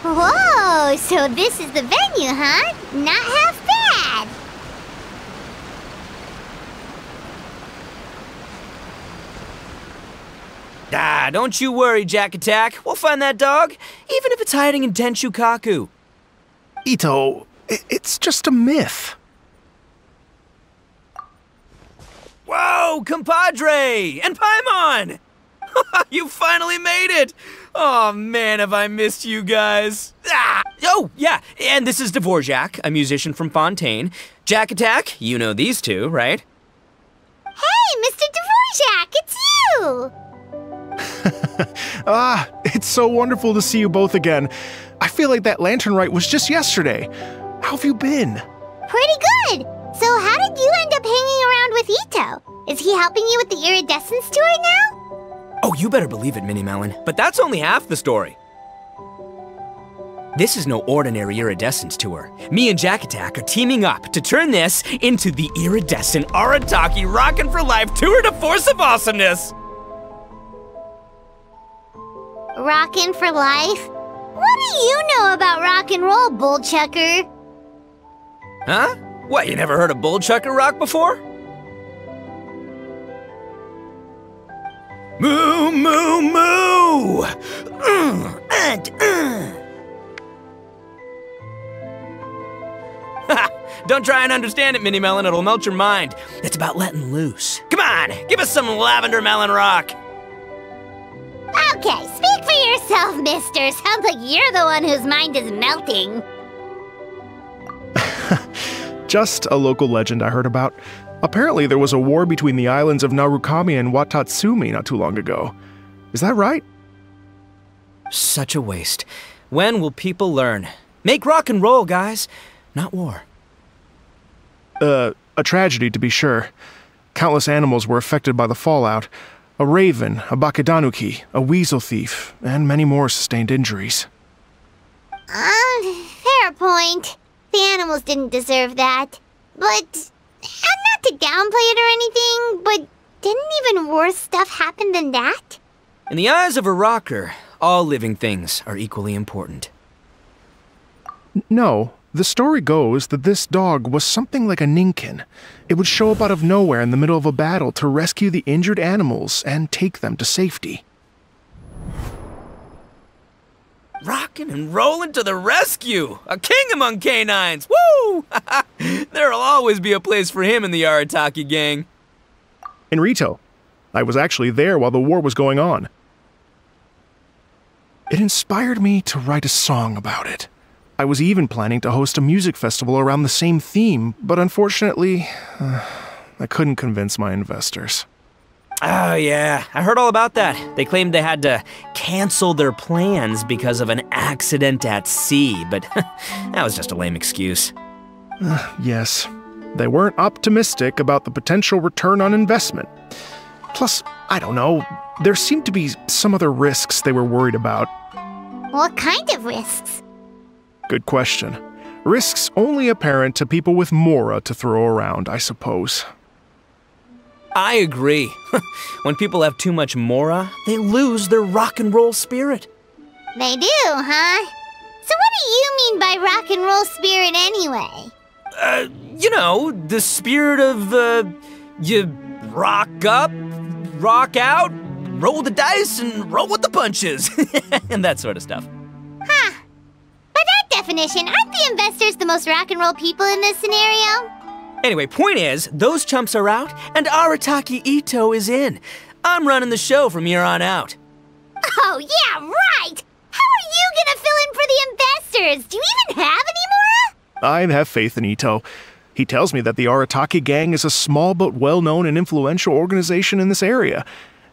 Whoa, so this is the venue, huh? Not half bad. Ah, don't you worry, Jack Attack. We'll find that dog, even if it's hiding in Tenshukaku. Itto, it's just a myth. Whoa, compadre! And Paimon! You finally made it! Oh man, have I missed you guys. Ah! Oh, yeah, and this is Dvorak, a musician from Fontaine. Jack Attack, you know these two, right? Hey, Mr. Dvorak, it's you! It's so wonderful to see you both again. I feel like that lantern rite was just yesterday. How have you been? Pretty good. So how did you end up hanging around with Itto? Is he helping you with the Iridescent story now? Oh, you better believe it, Minnie Melon. But that's only half the story. This is no ordinary Iridescent tour. Me and Jack Attack are teaming up to turn this into the Iridescent Arataki Rockin' for Life Tour de Force of Awesomeness! Rockin' for life? What do you know about rock and roll, bullchucker? Huh? What, you never heard of bullchucker rock before? Moo, moo, moo! Don't try and understand it, Minnie Melon, it'll melt your mind. It's about letting loose. Come on, give us some lavender melon rock. Okay, speak for yourself, mister. Sounds like you're the one whose mind is melting. Just a local legend I heard about. Apparently there was a war between the islands of Narukami and Watatsumi not too long ago. Is that right? Such a waste. When will people learn? Make rock and roll, guys, not war. A tragedy to be sure. Countless animals were affected by the fallout. A raven, a bakedanuki, a weasel thief, and many more sustained injuries. Fair point. The animals didn't deserve that. But, and not to downplay it or anything, but didn't even worse stuff happen than that? In the eyes of a rocker, all living things are equally important. No, the story goes that this dog was something like a ninkin. It would show up out of nowhere in the middle of a battle to rescue the injured animals and take them to safety. Rockin' and rollin' to the rescue! A king among canines! Woo! There'll always be a place for him in the Arataki gang. In Rito, I was actually there while the war was going on. It inspired me to write a song about it. I was even planning to host a music festival around the same theme, but unfortunately, I couldn't convince my investors. Oh yeah, I heard all about that. They claimed they had to cancel their plans because of an accident at sea, but that was just a lame excuse. Yes, they weren't optimistic about the potential return on investment. Plus, I don't know, there seemed to be some other risks they were worried about. What kind of risks? Good question. Risks only apparent to people with mora to throw around, I suppose. I agree. When people have too much mora, they lose their rock and roll spirit. They do, huh? So what do you mean by rock and roll spirit anyway? You know, the spirit of, you rock up, rock out, roll the dice, and roll with the punches. And that sort of stuff. Huh. By that definition, aren't the investors the most rock and roll people in this scenario? Anyway, point is, those chumps are out, and Arataki Itto is in. I'm running the show from here on out. Oh, yeah, right! How are you gonna fill in for the investors? Do you even have any mora? I have faith in Itto. He tells me that the Arataki gang is a small but well-known and influential organization in this area,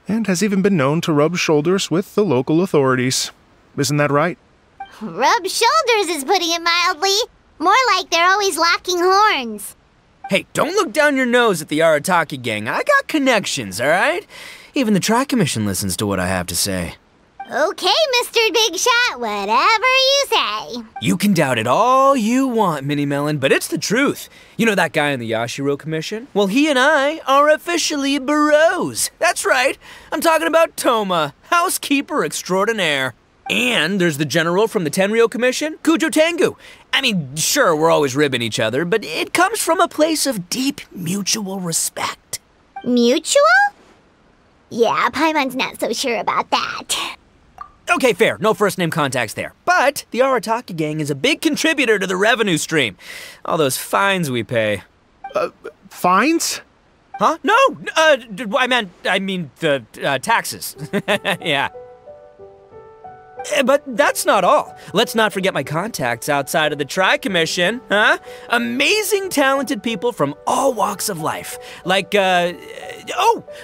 and has even been known to rub shoulders with the local authorities. Isn't that right? Rub shoulders is putting it mildly. More like they're always locking horns. Hey, don't look down your nose at the Arataki gang. I got connections, all right? Even the Tri-Commission listens to what I have to say. Okay, Mr. Big Shot, whatever you say. You can doubt it all you want, Mini Melon, but it's the truth. You know that guy in the Yashiro Commission? Well, he and I are officially bros. That's right. I'm talking about Toma, housekeeper extraordinaire. And there's the general from the Tenryou Commission, Kujo Tengu. I mean, sure, we're always ribbing each other, but it comes from a place of deep mutual respect. Mutual? Yeah, Paimon's not so sure about that. Okay, fair. No first-name contacts there. But the Arataki gang is a big contributor to the revenue stream. All those fines we pay. Fines? Huh? No! I mean the taxes. Yeah. But that's not all. Let's not forget my contacts outside of the Tri-Commission, huh? Amazing, talented people from all walks of life. Like the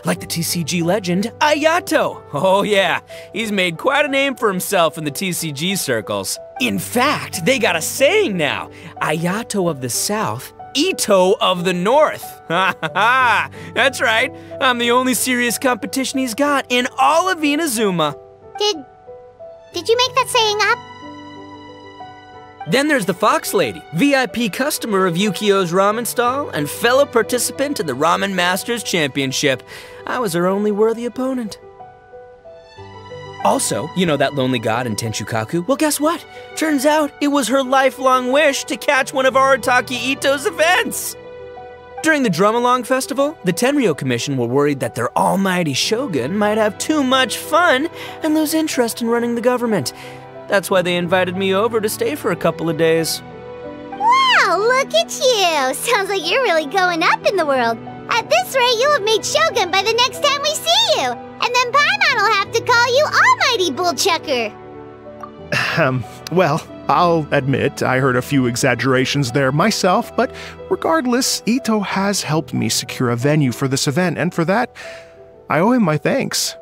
TCG legend, Ayato. Oh yeah, he's made quite a name for himself in the TCG circles. In fact, they got a saying now, Ayato of the South, Itto of the North. Ha ha ha! That's right, I'm the only serious competition he's got in all of Inazuma. Did you make that saying up? Then there's the Fox Lady, VIP customer of Yukio's ramen stall and fellow participant in the Ramen Masters Championship. I was her only worthy opponent. Also, you know that lonely god in Tenshukaku? Well, guess what? Turns out it was her lifelong wish to catch one of Arataki Itto's events. During the Drum-Along Festival, the Tenryou Commission were worried that their almighty shogun might have too much fun and lose interest in running the government. That's why they invited me over to stay for a couple of days. Wow, look at you! Sounds like you're really going up in the world. At this rate, you'll have made shogun by the next time we see you. And then Paimon will have to call you Almighty Bullchucker. Well, I'll admit I heard a few exaggerations there myself, but regardless, Itto has helped me secure a venue for this event, and for that, I owe him my thanks.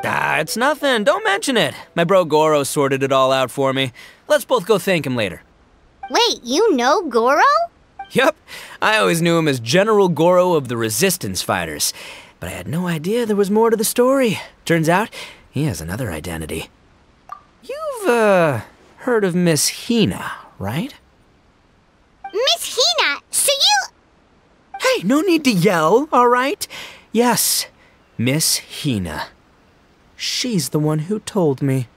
It's nothing. Don't mention it. My bro Gorou sorted it all out for me. Let's both go thank him later. Wait, you know Gorou? Yup. I always knew him as General Gorou of the Resistance Fighters, but I had no idea there was more to the story. Turns out, he has another identity. You've, heard of Miss Hina, right? Miss Hina, so you... Hey, no need to yell, all right? Yes, Miss Hina. She's the one who told me.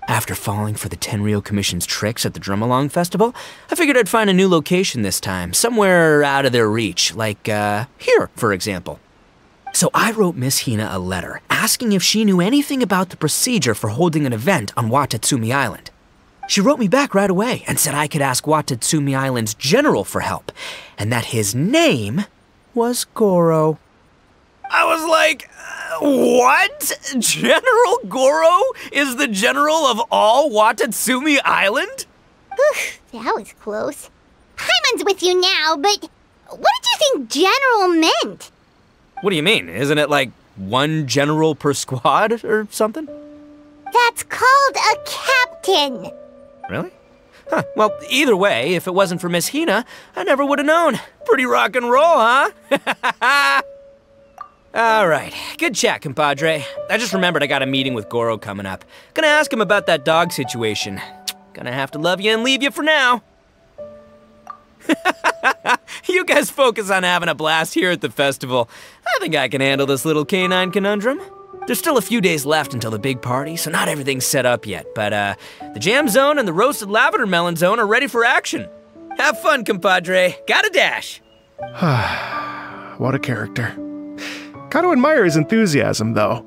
After falling for the Tenryou Commission's tricks at the Drum-Along Festival, I figured I'd find a new location this time, somewhere out of their reach, like, here, for example. So I wrote Miss Hina a letter, asking if she knew anything about the procedure for holding an event on Watatsumi Island. She wrote me back right away and said I could ask Watatsumi Island's general for help, and that his name was Gorou. I was like, what? General Gorou is the general of all Watatsumi Island? Whew, that was close. Paimon's with you now, but what did you think general meant? What do you mean? Isn't it like one general per squad or something? That's called a captain. Really? Huh. Well, either way, if it wasn't for Miss Hina, I never would have known. Pretty rock and roll, huh? All right. Good chat, compadre. I just remembered I got a meeting with Gorou coming up. Gonna ask him about that dog situation. Gonna have to love you and leave you for now. You guys focus on having a blast here at the festival. I think I can handle this little canine conundrum. There's still a few days left until the big party, so not everything's set up yet, but the jam zone and the roasted lavender melon zone are ready for action. Have fun, compadre. Gotta dash. What a character. Gotta admire his enthusiasm, though.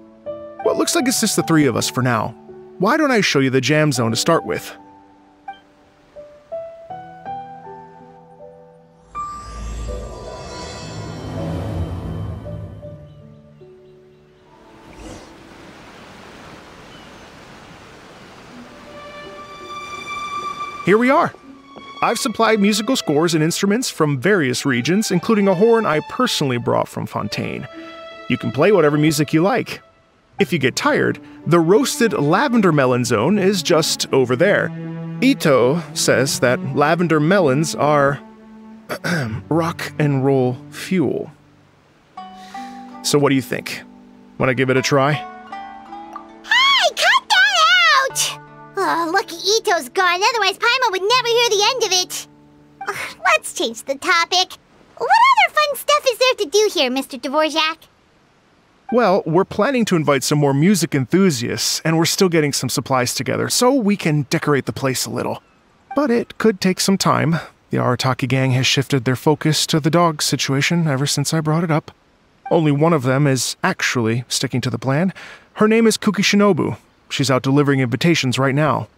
Well, it looks like it's just the three of us for now. Why don't I show you the jam zone to start with? Here we are. I've supplied musical scores and instruments from various regions, including a horn I personally brought from Fontaine. You can play whatever music you like. If you get tired, the roasted lavender melon zone is just over there. Itto says that lavender melons are rock and roll fuel. So what do you think? Want to give it a try? Hey, cut that Arataki Itto's gone, otherwise Paimon would never hear the end of it. Ugh, let's change the topic. What other fun stuff is there to do here, Mr. Dvorak? Well, we're planning to invite some more music enthusiasts, and we're still getting some supplies together, so we can decorate the place a little. But it could take some time. The Arataki gang has shifted their focus to the dog situation ever since I brought it up. Only one of them is actually sticking to the plan. Her name is Kuki Shinobu. She's out delivering invitations right now.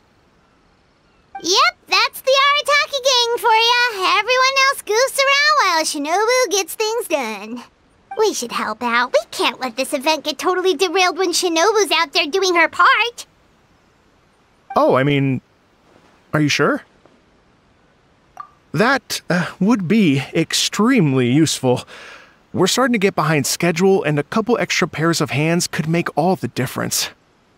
Yep, that's the Arataki gang for ya. Everyone else goofs around while Shinobu gets things done. We should help out. We can't let this event get totally derailed when Shinobu's out there doing her part. Oh, I mean, are you sure? That would be extremely useful. We're starting to get behind schedule, and a couple extra pairs of hands could make all the difference.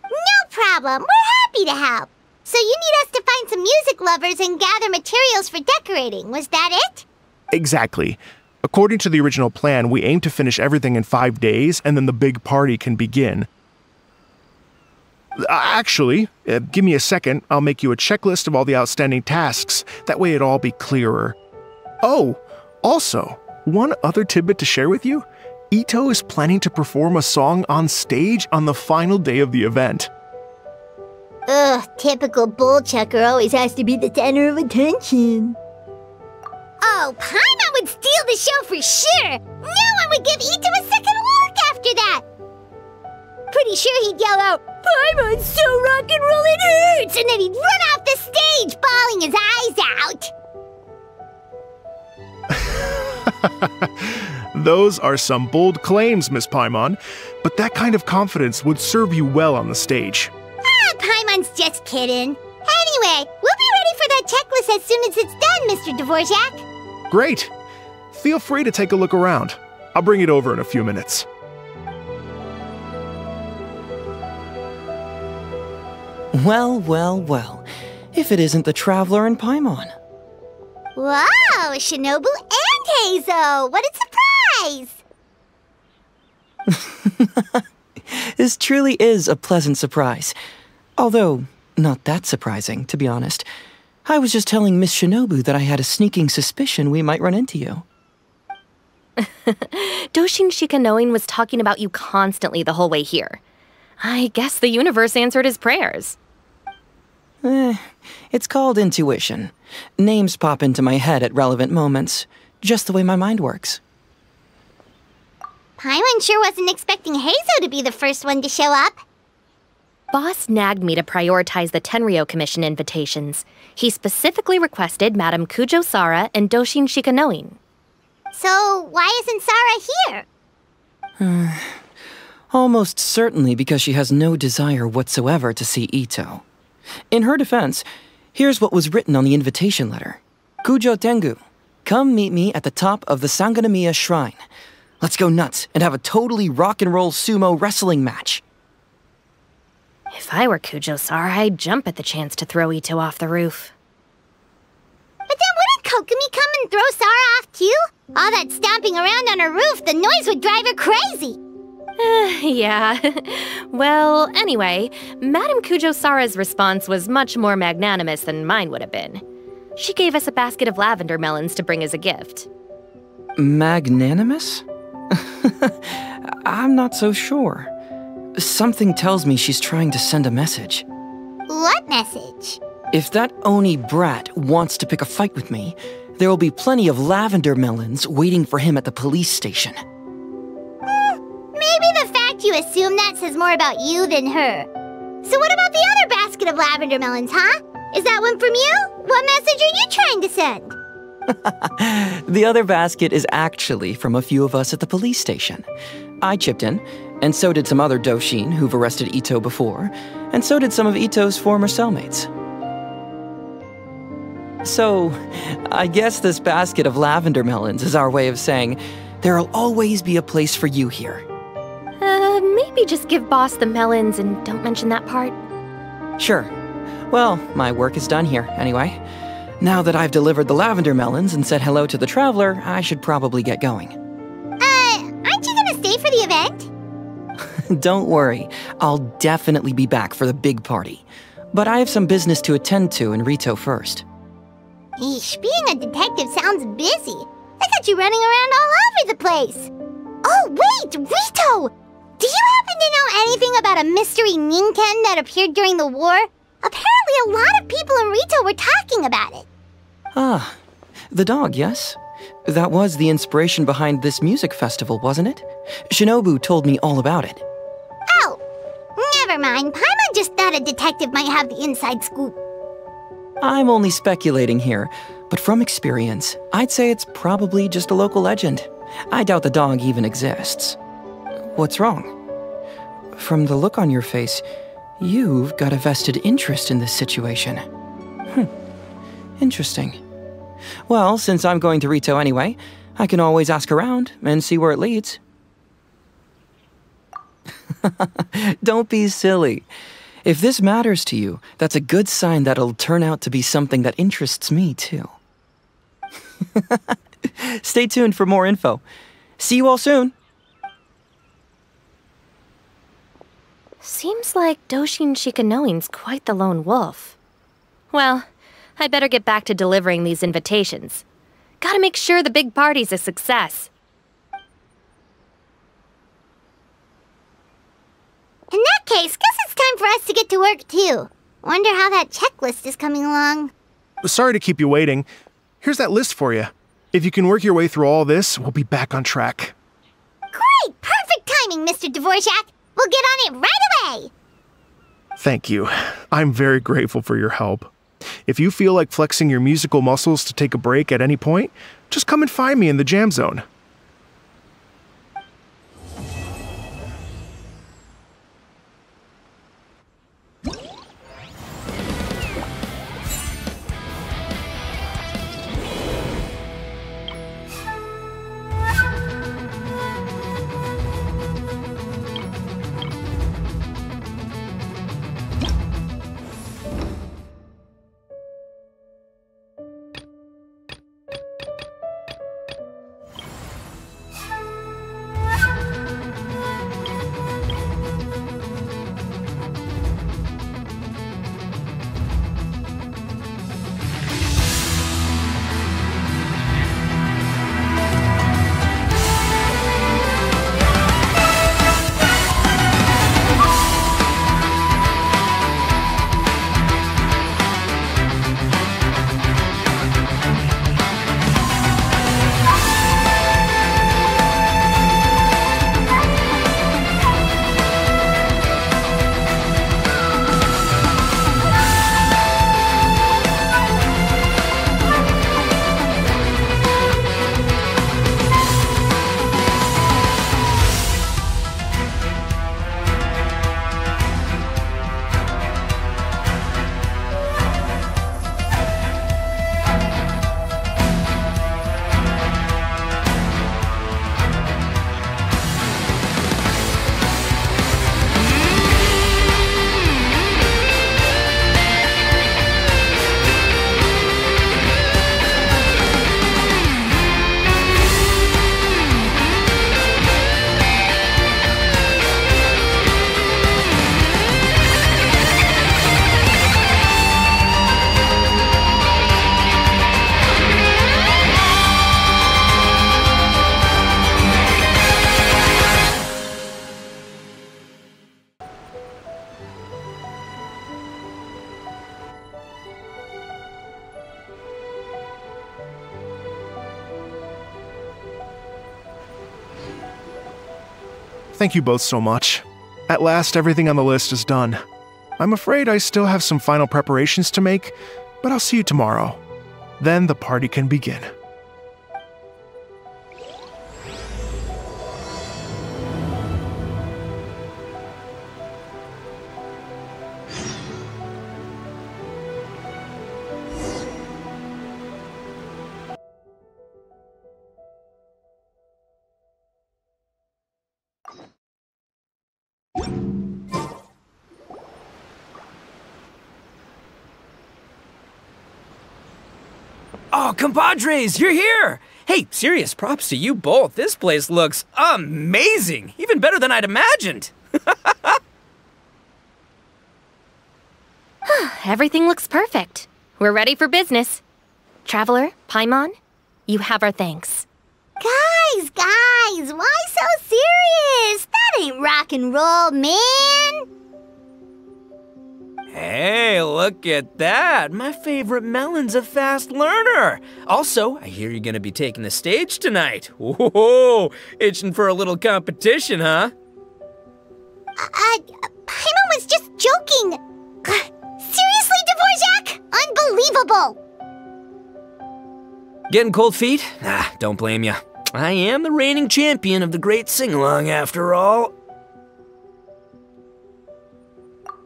No problem. We're happy to help. So you need us to find some music lovers and gather materials for decorating. Was that it? Exactly. According to the original plan, we aim to finish everything in 5 days, and then the big party can begin. Actually, give me a second. I'll make you a checklist of all the outstanding tasks. That way it'll all be clearer. Oh, also, one other tidbit to share with you. Itto is planning to perform a song on stage on the final day of the event. Ugh, typical bullchucker always has to be the center of attention. Oh, Paimon would steal the show for sure! No one would give Itto a second look after that! Pretty sure he'd yell out, "Paimon's so rock and roll it hurts!" And then he'd run off the stage, bawling his eyes out! Those are some bold claims, Miss Paimon, but that kind of confidence would serve you well on the stage. Ah, Paimon's just kidding. Anyway, we'll be ready for that checklist as soon as it's done, Mr. Dvorak. Great! Feel free to take a look around. I'll bring it over in a few minutes. Well, well, well. If it isn't the Traveler and Paimon. Wow, Shinobu and Heizou! What a surprise! This truly is a pleasant surprise. Although, not that surprising, to be honest. I was just telling Miss Shinobu that I had a sneaking suspicion we might run into you. Doshin Shikanoin was talking about you constantly the whole way here. I guess the universe answered his prayers. It's called intuition. Names pop into my head at relevant moments, just the way my mind works. Paimon sure wasn't expecting Heizou to be the first one to show up. Boss nagged me to prioritize the Tenryou Commission invitations. He specifically requested Madame Kujo Sara and Doshin Shikanoin. So, why isn't Sara here? Almost certainly because she has no desire whatsoever to see Itto. In her defense, here's what was written on the invitation letter. Kujo Tengu, come meet me at the top of the Sangonomiya Shrine. Let's go nuts and have a totally rock and roll sumo wrestling match. If I were Kujo Sara, I'd jump at the chance to throw Itto off the roof. But then wouldn't Kokomi come and throw Sara off too? All that stomping around on her roof, the noise would drive her crazy. Yeah. Well, anyway, Madame Kujo Sara's response was much more magnanimous than mine would have been. She gave us a basket of lavender melons to bring as a gift. Magnanimous? I'm not so sure. Something tells me she's trying to send a message. What message? If that Oni brat wants to pick a fight with me, there will be plenty of lavender melons waiting for him at the police station. Maybe the fact you assume that says more about you than her. So what about the other basket of lavender melons, huh? Is that one from you? What message are you trying to send? The other basket is actually from a few of us at the police station. I chipped in, and so did some other Doshin who've arrested Itto before, and so did some of Itto's former cellmates. So, I guess this basket of lavender melons is our way of saying, there'll always be a place for you here. Maybe just give Boss the melons and don't mention that part. Sure. Well, my work is done here, anyway. Now that I've delivered the lavender melons and said hello to the Traveler, I should probably get going. Aren't you gonna stay for the event? Don't worry, I'll definitely be back for the big party. But I have some business to attend to in Rito first. Eesh, being a detective sounds busy. I got you running around all over the place. Oh, wait, Rito! Do you happen to know anything about a mystery Ninken that appeared during the war? Apparently a lot of people in Rito were talking about it. Ah, the dog, yes? That was the inspiration behind this music festival, wasn't it? Shinobu told me all about it. Oh, never mind. Paimon just thought a detective might have the inside scoop. I'm only speculating here, but from experience, I'd say it's probably just a local legend. I doubt the dog even exists. What's wrong? From the look on your face, you've got a vested interest in this situation. Interesting. Well, since I'm going to Rito anyway, I can always ask around and see where it leads. Don't be silly. If this matters to you, that's a good sign that it'll turn out to be something that interests me, too. Stay tuned for more info. See you all soon. Seems like Doshin Shikanoi's quite the lone wolf. Well, I'd better get back to delivering these invitations. Gotta make sure the big party's a success. In that case, guess it's time for us to get to work, too. Wonder how that checklist is coming along. Sorry to keep you waiting. Here's that list for you. If you can work your way through all this, we'll be back on track. Great! Perfect timing, Mr. Dvorak! We'll get on it right away! Thank you. I'm very grateful for your help. If you feel like flexing your musical muscles to take a break at any point, just come and find me in the jam zone. Thank you both so much. At last, everything on the list is done. I'm afraid I still have some final preparations to make, but I'll see you tomorrow. Then the party can begin. Oh, compadres, you're here! Hey, serious props to you both. This place looks amazing! Even better than I'd imagined! everything looks perfect. We're ready for business. Traveler, Paimon, you have our thanks. Guys, why so serious? That ain't rock and roll, man. Hey, look at that. My favorite melon's a fast learner. Also, I hear you're gonna be taking the stage tonight. Whoa, itching for a little competition, huh? Paimon was just joking. Seriously, Dvorak? Unbelievable. Getting cold feet? Don't blame ya. I am the reigning champion of the great sing-along after all.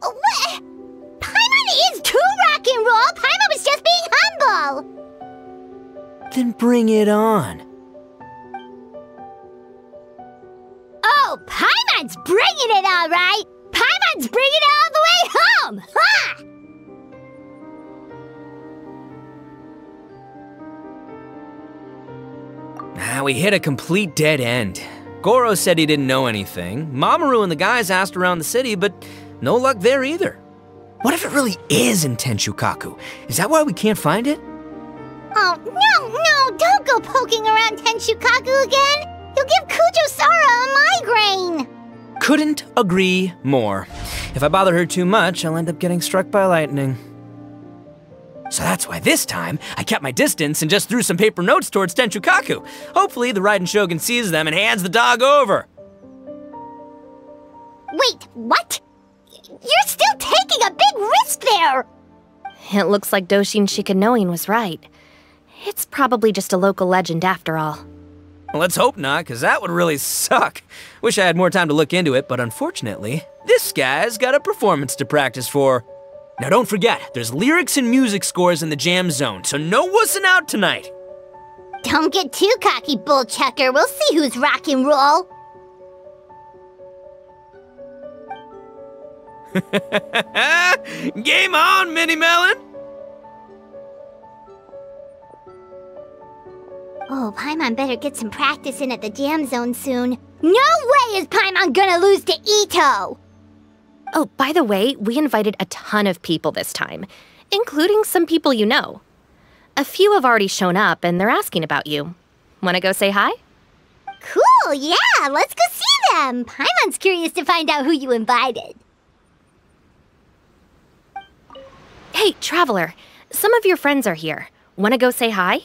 What? Paimon is too rock and roll. Paimon was just being humble. Then bring it on. Oh, Paimon's bringing it all right. Paimon's bringing it all the way home. Ha! We hit a complete dead end. Gorou said he didn't know anything. Mamoru and the guys asked around the city, but no luck there either. What if it really is in Tenshukaku? Is that why we can't find it? Oh, no, don't go poking around Tenshukaku again. You'll give Kujo-Sara a migraine. Couldn't agree more. If I bother her too much, I'll end up getting struck by lightning. So that's why this time, I kept my distance and just threw some paper notes towards Tenshukaku. Hopefully, the Raiden Shogun sees them and hands the dog over. Wait, what? You're still taking a big risk there! It looks like Doshin Shikanoin was right. It's probably just a local legend after all. Well, let's hope not, because that would really suck. Wish I had more time to look into it, but unfortunately, this guy's got a performance to practice for. Now don't forget, there's lyrics and music scores in the jam zone, so no wussing out tonight. Don't get too cocky, bullchucker. We'll see who's rock and roll. Game on, Mini Melon! Oh, Paimon better get some practice in at the jam zone soon. No way is Paimon gonna lose to Itto! Oh, by the way, we invited a ton of people this time, including some people you know. A few have already shown up, and they're asking about you. Wanna go say hi? Cool, yeah, let's go see them. Paimon's curious to find out who you invited. Hey, Traveler, some of your friends are here. Wanna go say hi?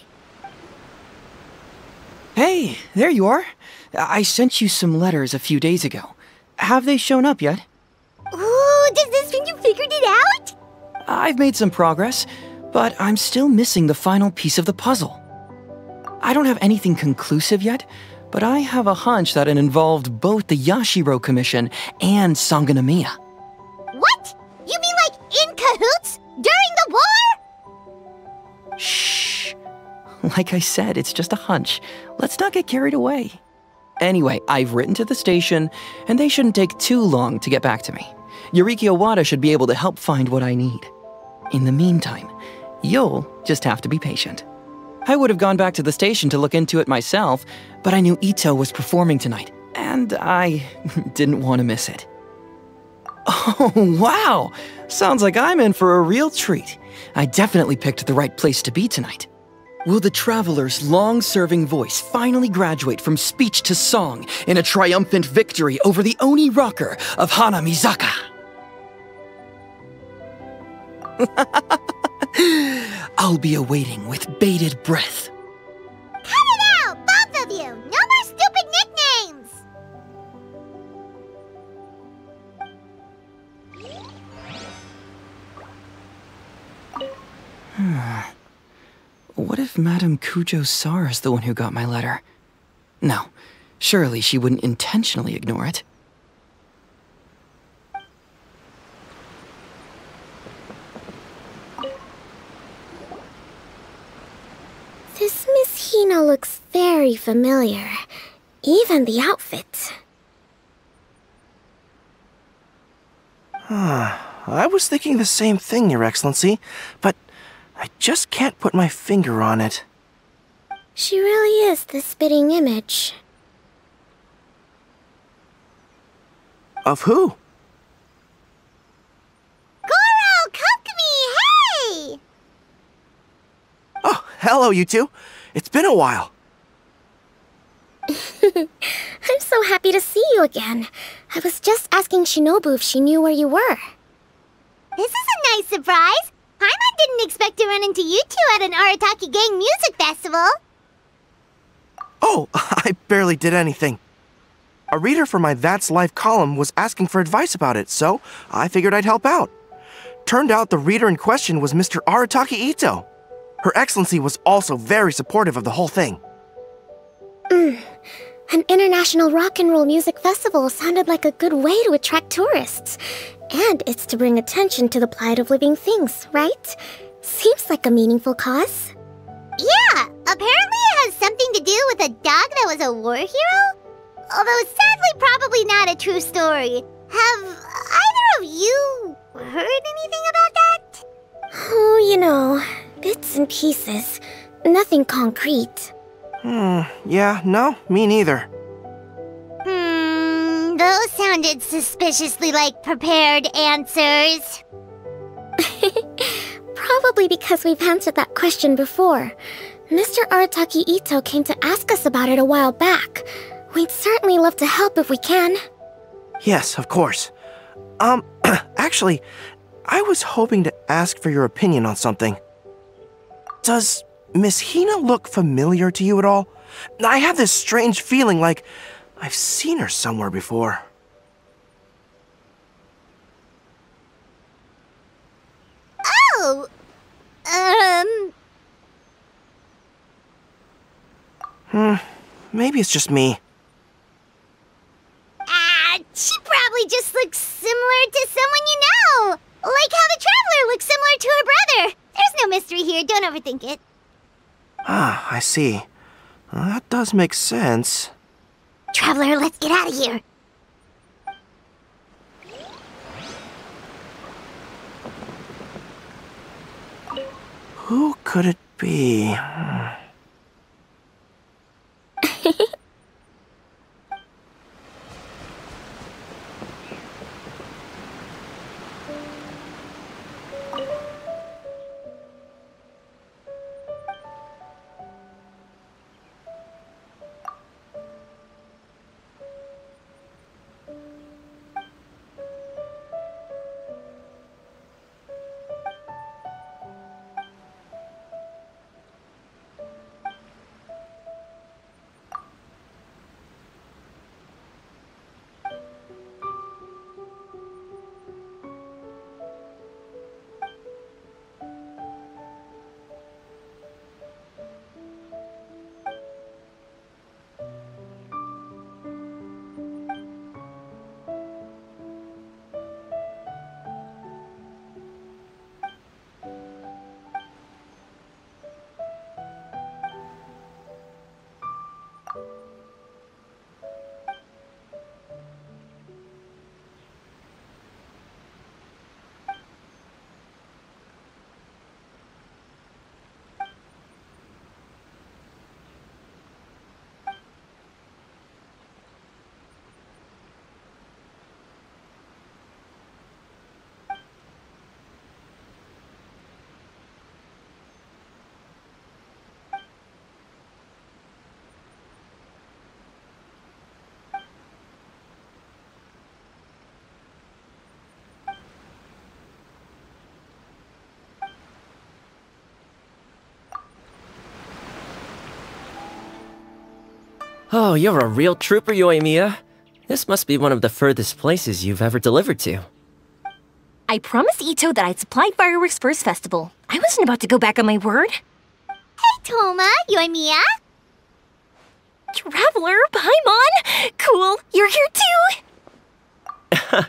Hey, there you are. I sent you some letters a few days ago. Have they shown up yet? Ooh, does this mean you figured it out? I've made some progress, but I'm still missing the final piece of the puzzle. I don't have anything conclusive yet, but I have a hunch that it involved both the Yashiro Commission and Sangonomiya. What? You mean like in cahoots? During the war? Shh. Like I said, it's just a hunch. Let's not get carried away. Anyway, I've written to the station, and they shouldn't take too long to get back to me. Yuriki Owada should be able to help find what I need. In the meantime, you'll just have to be patient. I would have gone back to the station to look into it myself, but I knew Itto was performing tonight, and I didn't want to miss it. Oh, wow! Sounds like I'm in for a real treat. I definitely picked the right place to be tonight. Will the Traveler's long-serving voice finally graduate from speech to song in a triumphant victory over the Oni rocker of Hanamizaka? I'll be awaiting with bated breath. Cut it out, both of you! No more stupid nicknames! What if Madame Kujo-Sara's the one who got my letter? No, surely she wouldn't intentionally ignore it. This Miss Hino looks very familiar. Even the outfit. I was thinking the same thing, Your Excellency, but I just can't put my finger on it. She really is the spitting image. Of who? Gorou! Kokomi! hello, you two. It's been a while. I'm so happy to see you again. I was just asking Shinobu if she knew where you were. This is a nice surprise. Paimon didn't expect to run into you two at an Arataki Gang music festival. Oh, I barely did anything. A reader for my That's Life column was asking for advice about it, so I figured I'd help out. Turned out the reader in question was Mr. Arataki Itto. Her Excellency was also very supportive of the whole thing. An international rock and roll music festival sounded like a good way to attract tourists. And it's to bring attention to the plight of living things, right? Seems like a meaningful cause. Yeah, apparently it has something to do with a dog that was a war hero? Although sadly probably not a true story. Have either of you heard anything about that? Oh, you know, bits and pieces. Nothing concrete. Yeah, no, me neither. Those sounded suspiciously like prepared answers. Probably because we've answered that question before. Mr. Arataki Itto came to ask us about it a while back. We'd certainly love to help if we can. Yes, of course. Actually, I was hoping to ask for your opinion on something. Does Miss Hina look familiar to you at all? I have this strange feeling like I've seen her somewhere before. Oh! Maybe it's just me. She probably just looks similar to someone you know! Like how the Traveler looks similar to her brother! There's no mystery here, don't overthink it. Ah, I see. That does make sense. Traveler, let's get out of here! Who could it be? Oh, you're a real trooper, Yoimiya. This must be one of the furthest places you've ever delivered to. I promised Itto that I'd supply fireworks for his festival. I wasn't about to go back on my word. Hey, Toma, Yoimiya. Traveler, Paimon! Cool, you're here too!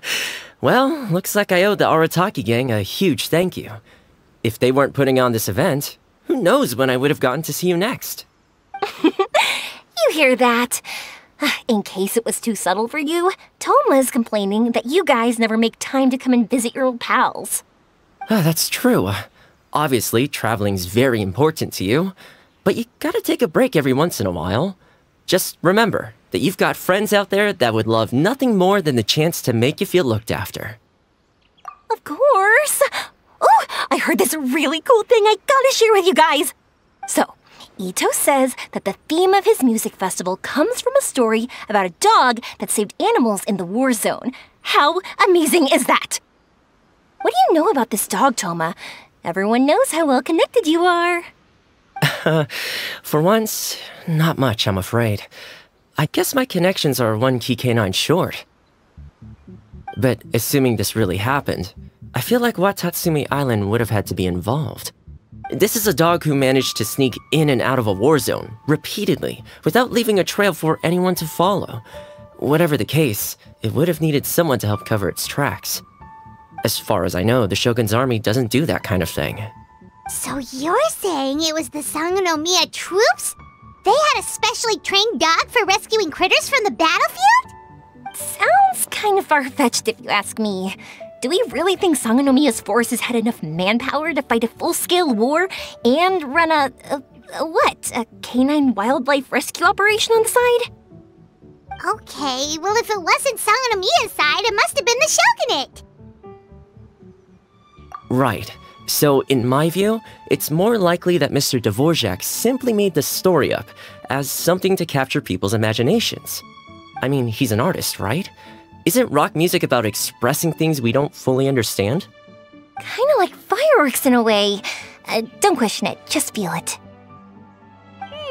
Well, looks like I owe the Arataki gang a huge thank you. If they weren't putting on this event, who knows when I would have gotten to see you next. You hear that? In case it was too subtle for you, Toma's complaining that you guys never make time to come and visit your old pals. That's true. Obviously, traveling's very important to you, but you gotta take a break every once in a while. Just remember that you've got friends out there that would love nothing more than the chance to make you feel looked after. Of course! Oh, I heard this really cool thing I gotta share with you guys! So, Itto says that the theme of his music festival comes from a story about a dog that saved animals in the war zone. How amazing is that? What do you know about this dog, Thoma? Everyone knows how well connected you are. For once, not much, I'm afraid. I guess my connections are one key canine short. But assuming this really happened, I feel like Watatsumi Island would have had to be involved. This is a dog who managed to sneak in and out of a war zone, repeatedly, without leaving a trail for anyone to follow. Whatever the case, it would have needed someone to help cover its tracks. As far as I know, the Shogun's army doesn't do that kind of thing. So you're saying it was the Sangonomiya troops? They had a specially trained dog for rescuing critters from the battlefield? Sounds kind of far-fetched if you ask me. Do we really think Sangonomiya's forces had enough manpower to fight a full-scale war and run a canine wildlife rescue operation on the side? Okay, well if it wasn't Sangonomiya's side, it must have been the Shogunate. Right. So, in my view, it's more likely that Mr. Dvorak simply made the story up as something to capture people's imaginations. I mean, he's an artist, right? Isn't rock music about expressing things we don't fully understand? Kinda like fireworks in a way. Don't question it, just feel it.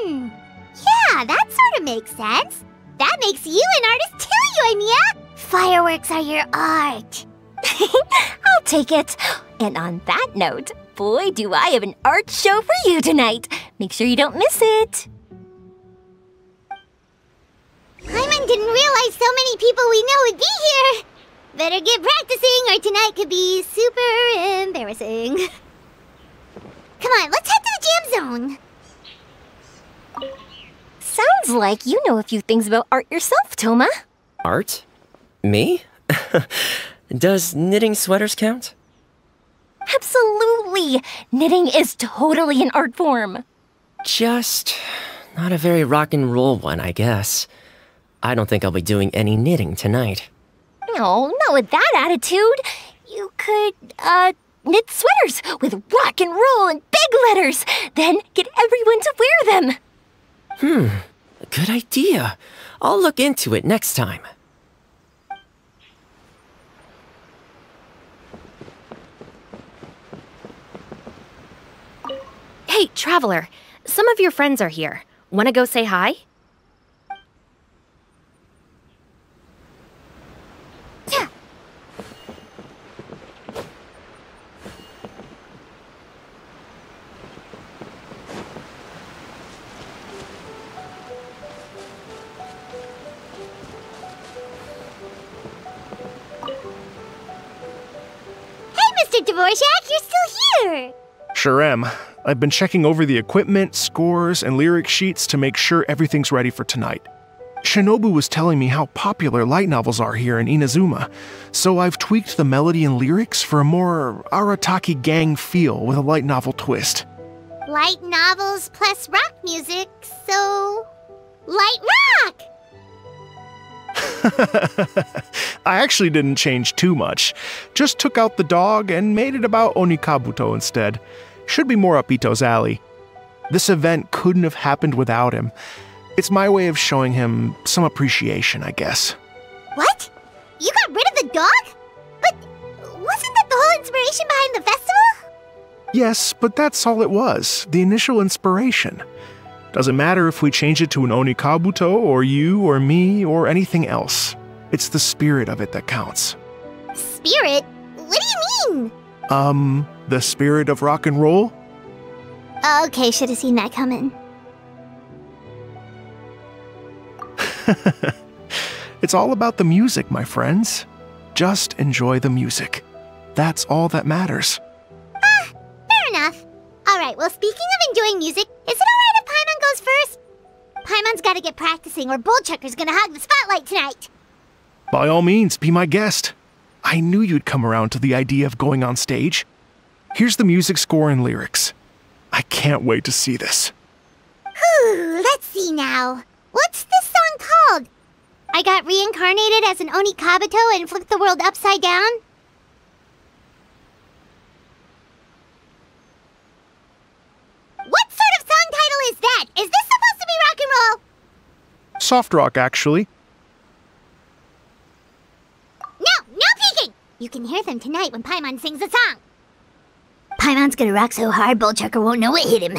Yeah, that sort of makes sense. That makes you an artist too, Yoimiya! Fireworks are your art. I'll take it. And on that note, boy, do I have an art show for you tonight. Make sure you don't miss it. Paimon didn't realize so many people we know would be here. Better get practicing or tonight could be super embarrassing. Come on, let's head to the jam zone. Sounds like you know a few things about art yourself, Thoma. Art? Me? Does knitting sweaters count? Absolutely! Knitting is totally an art form. Just not a very rock and roll one, I guess. I don't think I'll be doing any knitting tonight. No, not with that attitude. You could, knit sweaters with rock and roll and big letters, then get everyone to wear them. Good idea. I'll look into it next time. Hey, Traveler, some of your friends are here. Wanna go say hi? Yeah. Hey, Mr. Dvorak, you're still here! Sure am. I've been checking over the equipment, scores, and lyric sheets to make sure everything's ready for tonight. Shinobu was telling me how popular light novels are here in Inazuma, so I've tweaked the melody and lyrics for a more Arataki gang feel with a light novel twist. Light novels plus rock music, so... light rock! I actually didn't change too much. Just took out the dog and made it about Onikabuto instead. Should be more up Itto's alley. This event couldn't have happened without him. It's my way of showing him some appreciation, I guess. What? You got rid of the dog? But wasn't that the whole inspiration behind the festival? Yes, but that's all it was, the initial inspiration. Doesn't matter if we change it to an Onikabuto, or you, or me, or anything else. It's the spirit of it that counts. Spirit? What do you mean? The spirit of rock and roll? Okay, should have seen that coming. It's all about the music, my friends. Just enjoy the music. That's all that matters. Fair enough. Alright, well, speaking of enjoying music, is it alright if Paimon goes first? Paimon's gotta get practicing or Bullchucker's gonna hog the spotlight tonight. By all means, be my guest. I knew you'd come around to the idea of going on stage. Here's the music score and lyrics. I can't wait to see this. Whew, let's see now. What's this song called? I got reincarnated as an Onikabuto and flipped the world upside down? What sort of song soft rock, actually. No peeking! You can hear them tonight when Paimon sings a song. Paimon's gonna rock so hard, Bullchucker won't know what hit him.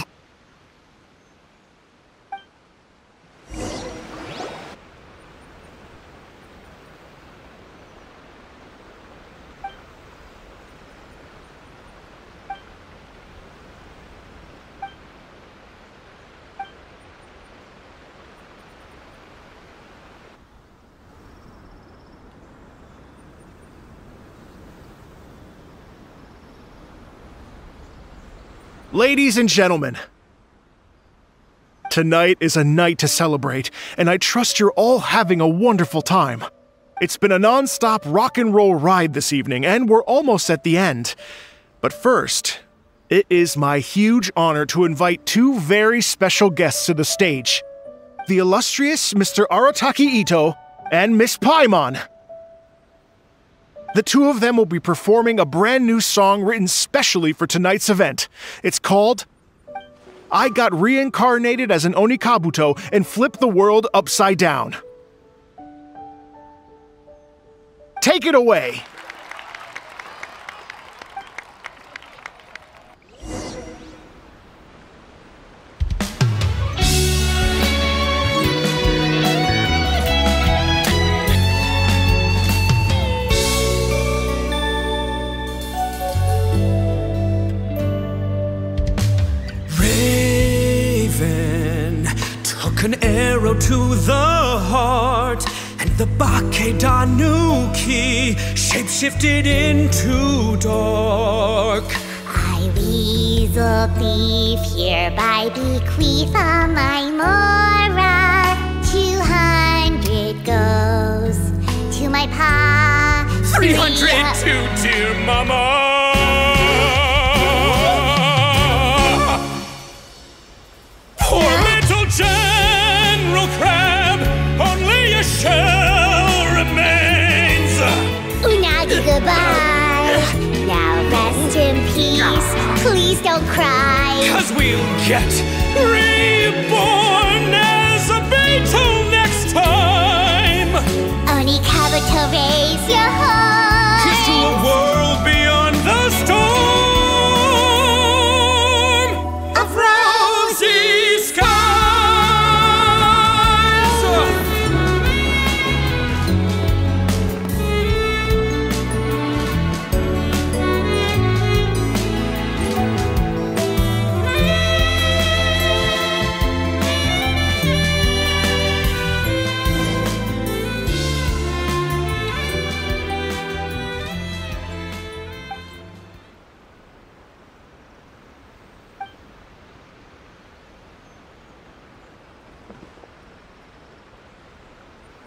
Ladies and gentlemen, tonight is a night to celebrate, and I trust you're all having a wonderful time. It's been a non-stop rock and roll ride this evening, and we're almost at the end. But first, it is my huge honor to invite two very special guests to the stage. The illustrious Mr. Arataki Itto and Miss Paimon. The two of them will be performing a brand new song written specially for tonight's event. It's called I Got Reincarnated as an Onikabuto and Flipped the World Upside Down. Take it away! An arrow to the heart, and the Bakedanuki shapeshifted into dark. I, Weasel Thief, hereby bequeath all my Mora. 200 goes to my pa. 300 to dear mama. Poor little General Crab, only a shell remains. Unagi, goodbye. Now rest in peace. Please don't cry. 'Cause we'll get reborn as a beetle next time. Onikabuto, raise your heart. Here's to a world beyond the storm of rosy skies.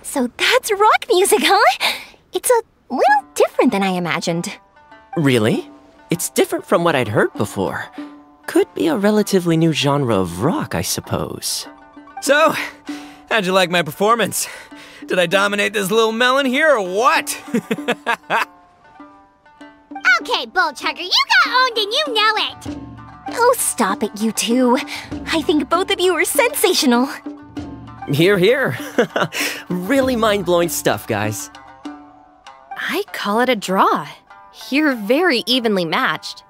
So that's rock music, huh? It's a little different than I imagined. Really? It's different from what I'd heard before. Could be a relatively new genre of rock, I suppose. So, how'd you like my performance? Did I dominate this little melon here or what? Okay, Bullchucker, you got owned and you know it. Oh, stop it, you two. I think both of you are sensational. Hear, hear. Really mind-blowing stuff, guys. I call it a draw. You're very evenly matched.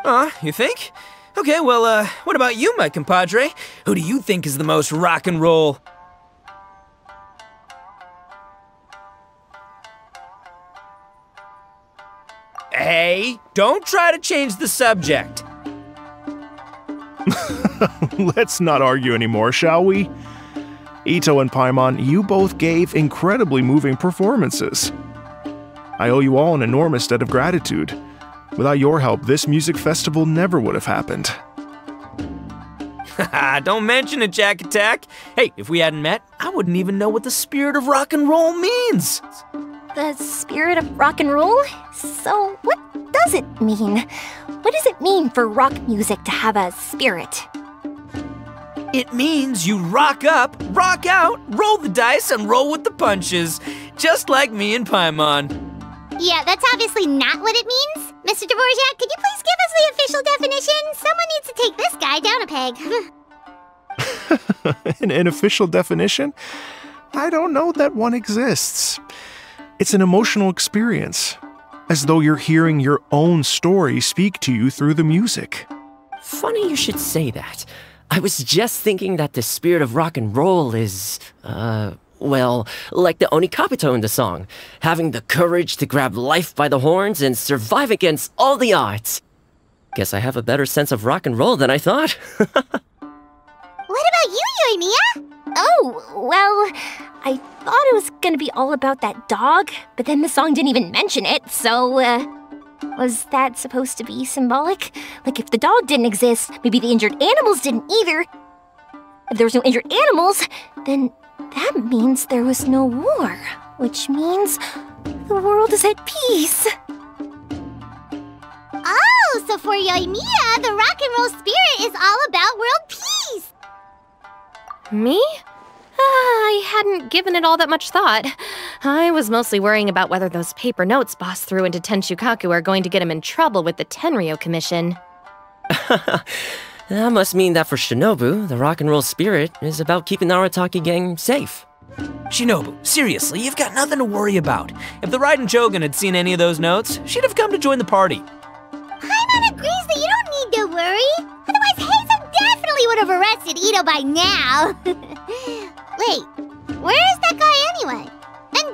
You think? Okay, well, what about you, my compadre? Who do you think is the most rock and roll? Hey, don't try to change the subject. Let's not argue anymore, shall we? Itto and Paimon, you both gave incredibly moving performances. I owe you all an enormous debt of gratitude. Without your help, this music festival never would have happened. Haha, don't mention it, Jack Attack. Hey, if we hadn't met, I wouldn't even know what the spirit of rock and roll means. The spirit of rock and roll? So what does it mean? What does it mean for rock music to have a spirit? It means you rock up, rock out, roll the dice, and roll with the punches. Just like me and Paimon. Yeah, that's obviously not what it means. Mr. Dvorak, could you please give us the official definition? Someone needs to take this guy down a peg. An official definition? I don't know that one exists. It's an emotional experience, as though you're hearing your own story speak to you through the music. Funny you should say that. I was just thinking that the spirit of rock and roll is, well, like the Onikapito in the song, having the courage to grab life by the horns and survive against all the odds. Guess I have a better sense of rock and roll than I thought. What about you, Yoimiya? Oh, well, I thought it was gonna be all about that dog, but then the song didn't even mention it, so, was that supposed to be symbolic? Like, if the dog didn't exist, maybe the injured animals didn't either. If there was no injured animals, then that means there was no war, which means the world is at peace. Oh, so for Yoimiya, the rock and roll spirit is all about world peace. Me? I hadn't given it all that much thought. I was mostly worrying about whether those paper notes Boss threw into Tenshukaku are going to get him in trouble with the Tenryou Commission. That must mean that for Shinobu, the rock and roll spirit is about keeping the Arataki gang safe. Shinobu, seriously, you've got nothing to worry about. If the Raiden Shogun had seen any of those notes, she'd have come to join the party. Paimon agrees that you don't need to worry. Otherwise, Heizou definitely would have arrested Itto by now. Wait, where is that guy anyway? And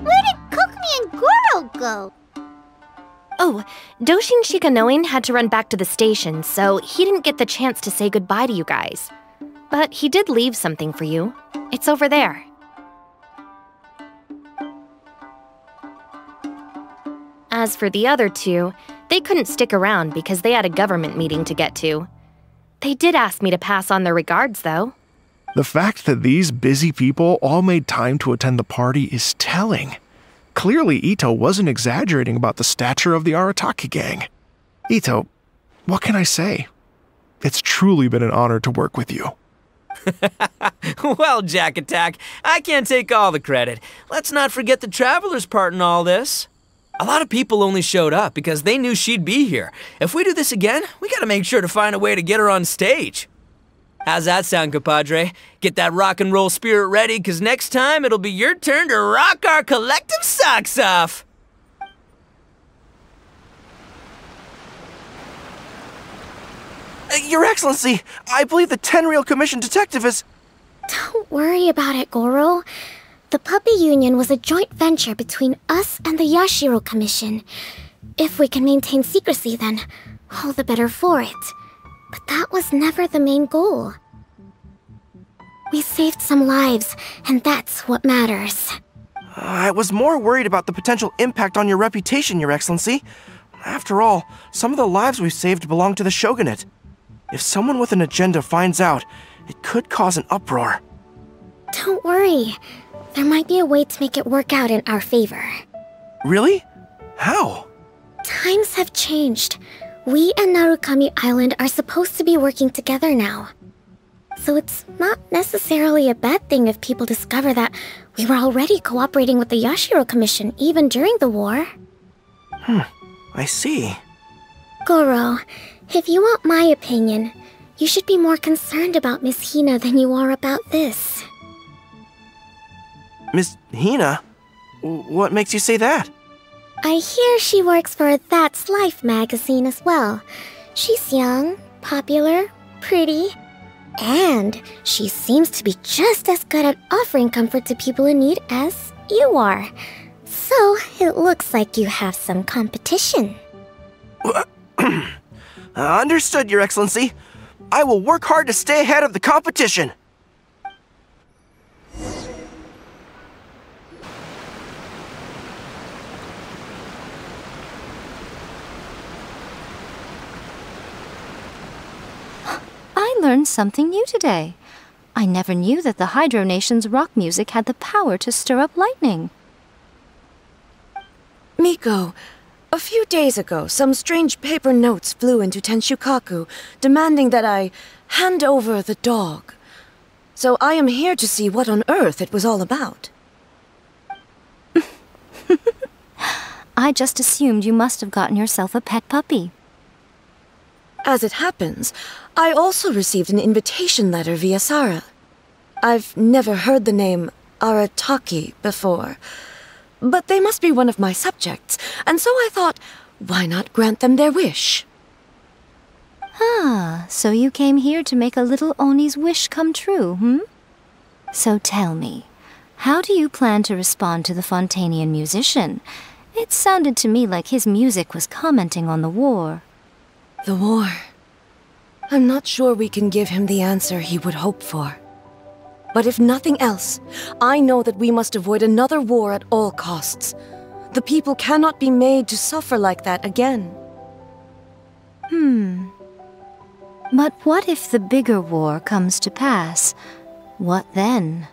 where did Kokomi and Gorou go? Oh, Doshin Shikanoin had to run back to the station, so he didn't get the chance to say goodbye to you guys. But he did leave something for you. It's over there. As for the other two, they couldn't stick around because they had a government meeting to get to. They did ask me to pass on their regards, though. The fact that these busy people all made time to attend the party is telling. Clearly, Itto wasn't exaggerating about the stature of the Arataki gang. Itto, what can I say? It's truly been an honor to work with you. Well, Jack Attack, I can't take all the credit. Let's not forget the Traveler's part in all this. A lot of people only showed up because they knew she'd be here. If we do this again, we gotta make sure to find a way to get her on stage. How's that sound, compadre? Get that rock and roll spirit ready, because next time it'll be your turn to rock our collective socks off. Your Excellency, I believe the Tenryou Commission detective is... Don't worry about it, Gorou. The puppy union was a joint venture between us and the Yashiro Commission. If we can maintain secrecy, then all the better for it. But that was never the main goal. We saved some lives, and that's what matters. I was more worried about the potential impact on your reputation, Your Excellency. After all, some of the lives we've saved belong to the Shogunate. If someone with an agenda finds out, it could cause an uproar. Don't worry. There might be a way to make it work out in our favor. Really? How? Times have changed. We and Narukami Island are supposed to be working together now. So it's not necessarily a bad thing if people discover that we were already cooperating with the Yashiro Commission even during the war. I see. Gorou, if you want my opinion, you should be more concerned about Miss Hina than you are about this. Miss Hina? What makes you say that? I hear she works for That's Life magazine as well. She's young, popular, pretty, and she seems to be just as good at offering comfort to people in need as you are. So it looks like you have some competition. Understood, Your Excellency. I will work hard to stay ahead of the competition. I learned something new today. I never knew that the Hydro Nation's rock music had the power to stir up lightning. Miko, a few days ago, some strange paper notes flew into Tenshukaku, demanding that I hand over the dog. So I am here to see what on earth it was all about. I just assumed you must have gotten yourself a pet puppy. As it happens, I also received an invitation letter via Sarah. I've never heard the name Arataki before. But they must be one of my subjects, and so I thought, why not grant them their wish? Ah, so you came here to make a little Oni's wish come true, hmm? So tell me, how do you plan to respond to the Fontanian musician? It sounded to me like his music was commenting on the war. The war. I'm not sure we can give him the answer he would hope for. But if nothing else, I know that we must avoid another war at all costs. The people cannot be made to suffer like that again. But what if the bigger war comes to pass? What then?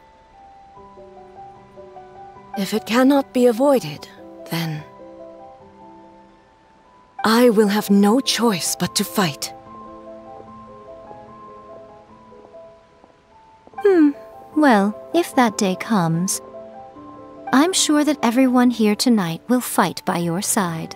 If it cannot be avoided, then I will have no choice but to fight. Well, if that day comes, I'm sure that everyone here tonight will fight by your side.